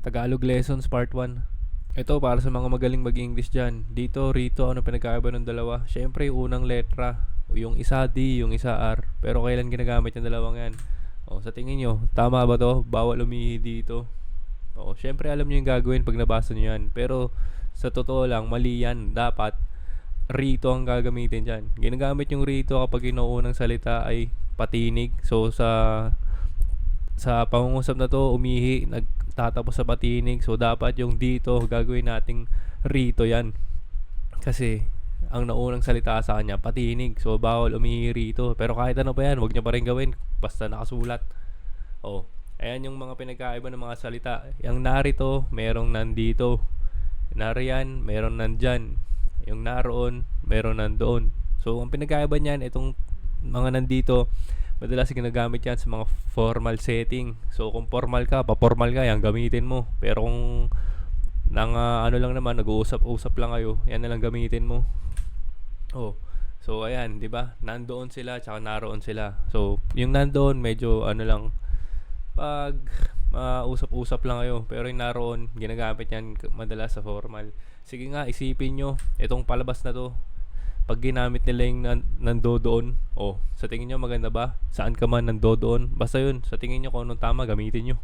Tagalog Lessons Part 1. Ito para sa mga magaling mag-English dyan. Dito, rito, ano pinagkaiba ng dalawa? Siyempre, yung unang letra. Yung isa D, yung isa R. Pero kailan ginagamit yung dalawang yan? O, sa tingin nyo, tama ba to? Bawal umihi dito. O, siyempre alam nyo yung gagawin pag nabasa nyo yan. Pero, sa totoo lang, mali yan. Dapat, rito ang gagamitin dyan. Ginagamit yung rito kapag yung unang salita ay patinig. So, sa pangungusap na to, umihi, nagtatapos sa patinig. So, dapat yung dito, gagawin nating rito yan. Kasi, ang naunang salita sa kanya, patinig. So, bawal umihi rito. Pero kahit ano pa yan, wag nyo pa rin gawin. Basta nakasulat. Oh, ayan yung mga pinagkaiba ng mga salita. Yung narito, merong nandito. Nariyan, meron nandyan. Yung naroon, meron nandoon. So, ang pinagkaiba niyan, itong mga nandito, madalas ginagamit yan sa mga formal setting. So, kung formal ka, pa-formal ka, yan gamitin mo. Pero kung ano lang naman, nag-uusap-usap lang kayo, yan na lang gamitin mo. Oh. So, ayan, 'di ba? Nandoon sila, tsaka naroon sila. So, yung nandoon medyo ano lang pag usap-usap lang kayo. Pero yung naroon, ginagamit yan madalas sa formal. Sige nga, isipin nyo, itong palabas na to, pag ginamit nila yung nandoon, oh, sa tingin nyo maganda ba? Saan ka man nandoon? Basta yun, sa tingin nyo kung anong tama, gamitin nyo.